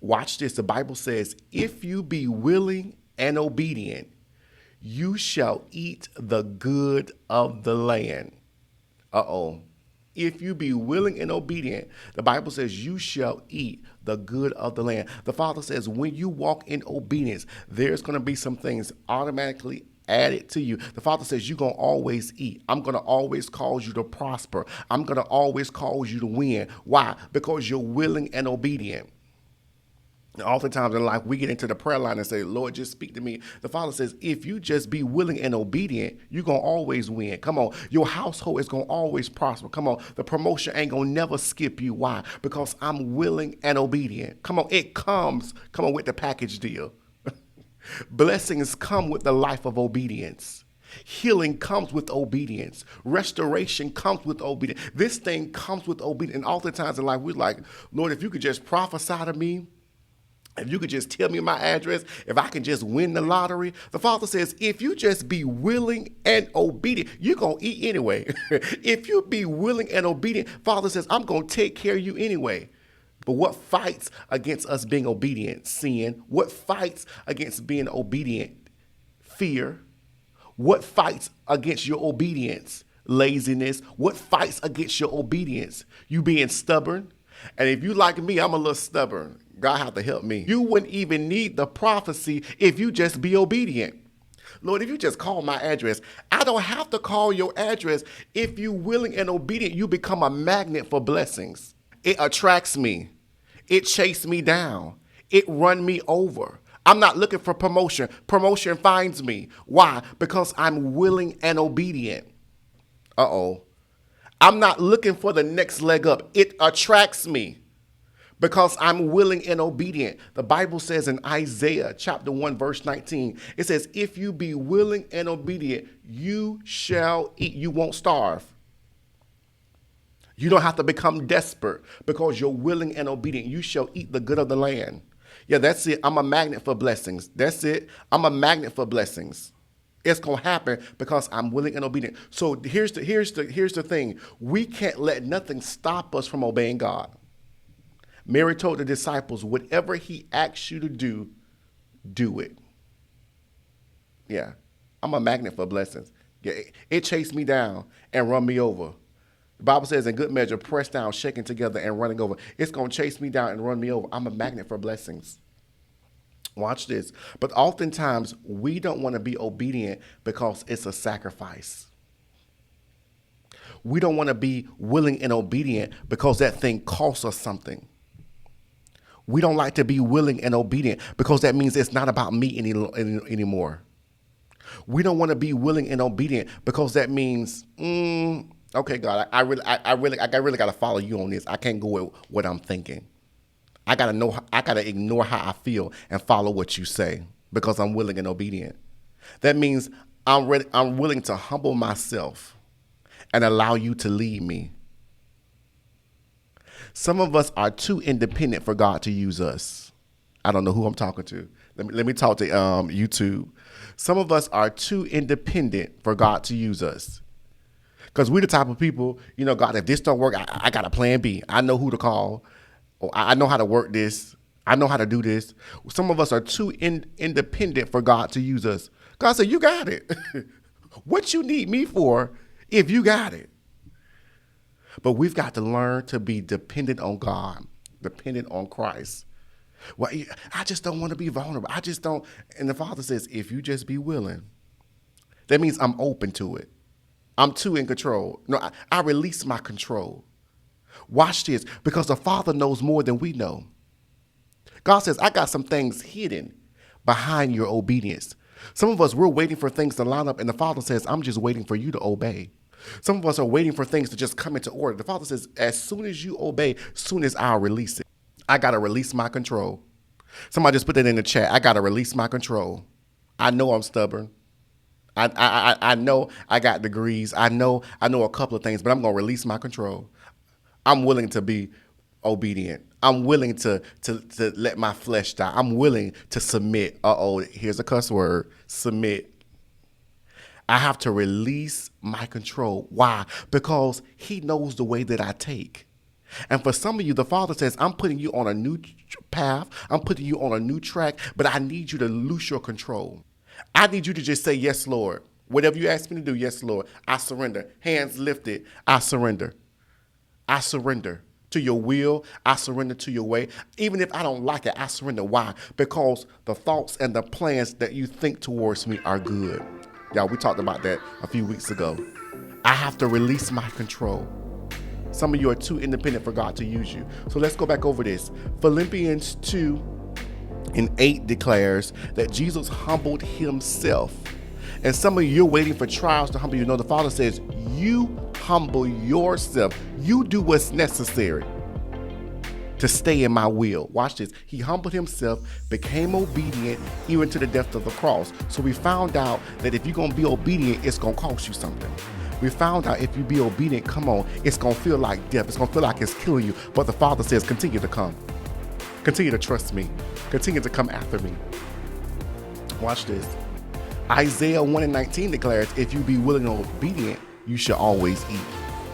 Watch this. The Bible says, if you be willing and obedient, you shall eat the good of the land. Uh-oh. If you be willing and obedient, the Bible says you shall eat the good of the land. The Father says when you walk in obedience, there's going to be some things automatically added to you. The Father says you're going to always eat. I'm going to always cause you to prosper. I'm going to always cause you to win. Why? Because you're willing and obedient. Oftentimes in life, we get into the prayer line and say, Lord, just speak to me. The Father says, if you just be willing and obedient, you're going to always win. Come on. Your household is going to always prosper. Come on. The promotion ain't going to never skip you. Why? Because I'm willing and obedient. Come on. It comes. Come on with the package deal. Blessings come with the life of obedience. Healing comes with obedience. Restoration comes with obedience. This thing comes with obedience. And oftentimes in life, we're like, Lord, if you could just prophesy to me, if you could just tell me my address, if I can just win the lottery. The Father says, if you just be willing and obedient, you're going to eat anyway. If you be willing and obedient, Father says, I'm going to take care of you anyway. But what fights against us being obedient? Sin. What fights against being obedient? Fear. What fights against your obedience? Laziness. What fights against your obedience? You being stubborn. And if you like me, I'm a little stubborn. God have to help me. You wouldn't even need the prophecy if you just be obedient. Lord, if you just call my address, I don't have to call your address. If you willing and obedient, you become a magnet for blessings. It attracts me. It chases me down. It run me over. I'm not looking for promotion. Promotion finds me. Why? Because I'm willing and obedient. Uh-oh. I'm not looking for the next leg up. It attracts me because I'm willing and obedient. The Bible says in Isaiah chapter 1, verse 19, it says, if you be willing and obedient, you shall eat. You won't starve. You don't have to become desperate because you're willing and obedient. You shall eat the good of the land. Yeah, that's it. I'm a magnet for blessings. That's it. I'm a magnet for blessings. It's going to happen because I'm willing and obedient. So here's the thing. We can't let nothing stop us from obeying God. Mary told the disciples, whatever he asks you to do, do it. Yeah, I'm a magnet for blessings. Yeah, it chased me down and run me over. The Bible says in good measure, pressed down, shaken together, and running over. It's going to chase me down and run me over. I'm a magnet for blessings. Watch this. But oftentimes, we don't want to be obedient because it's a sacrifice. We don't want to be willing and obedient because that thing costs us something. We don't like to be willing and obedient because that means it's not about me anymore. We don't want to be willing and obedient because that means, okay, God, I really got to follow you on this. I can't go with what I'm thinking. I gotta ignore how I feel and follow what you say because I'm willing and obedient. That means I'm willing to humble myself and allow you to lead me. Some of us are too independent for God to use us. I don't know who I'm talking to. Let me talk to YouTube. Some of us are too independent for God to use us. Because we're the type of people, God, if this don't work, I got a plan B. I know who to call. I know how to work this. I know how to do this. Some of us are too independent for God to use us. God said, you got it. What you need me for if you got it? But we've got to learn to be dependent on God, dependent on Christ. Well, I just don't want to be vulnerable. I just don't. And the Father says, if you just be willing, that means I'm open to it. I'm too in control. No, I release my control. Watch this, because the Father knows more than we know. God says, I got some things hidden behind your obedience. Some of us, we're waiting for things to line up, and the Father says, I'm just waiting for you to obey. Some of us are waiting for things to just come into order. The Father says, as soon as you obey, soon as I'll release it. I got to release my control. Somebody just put that in the chat. I got to release my control. I know I'm stubborn. I know I got degrees. I know a couple of things, but I'm going to release my control. I'm willing to be obedient. I'm willing to let my flesh die. I'm willing to submit. Here's a cuss word. Submit. I have to release my control. Why? Because he knows the way that I take. And for some of you, the Father says, I'm putting you on a new path. I'm putting you on a new track, but I need you to loose your control. I need you to just say, yes, Lord. Whatever you ask me to do, yes, Lord. I surrender. Hands lifted. I surrender. I surrender to your will. I surrender to your way. Even if I don't like it, I surrender. Why? Because the thoughts and the plans that you think towards me are good. Y'all, we talked about that a few weeks ago. I have to release my control. Some of you are too independent for God to use you. So let's go back over this. Philippians 2:8 declares that Jesus humbled himself. And some of you, you're waiting for trials to humble you. No, the Father says, you humble yourself. You do what's necessary to stay in my will. Watch this. He humbled himself, became obedient, even to the death of the cross. So we found out that if you're going to be obedient, it's going to cost you something. We found out if you be obedient, come on, it's going to feel like death. It's going to feel like it's killing you. But the Father says, continue to come. Continue to trust me. Continue to come after me. Watch this. Isaiah 1:19 declares, if you be willing and obedient, you shall always eat.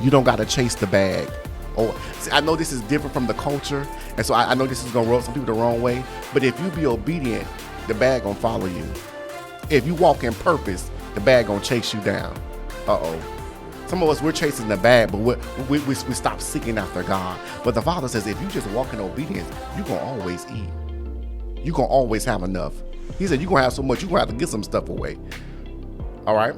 You don't got to chase the bag. Oh, see, I know this is different from the culture, and so I know this is going to rub some people the wrong way, but if you be obedient, the bag going to follow you. If you walk in purpose, the bag going to chase you down. Uh-oh. Some of us, we're chasing the bag, but we stop seeking after God. But the Father says, if you just walk in obedience, you're going to always eat. You're going to always have enough. He said, you're going to have so much, you're going to have to get some stuff away. All right?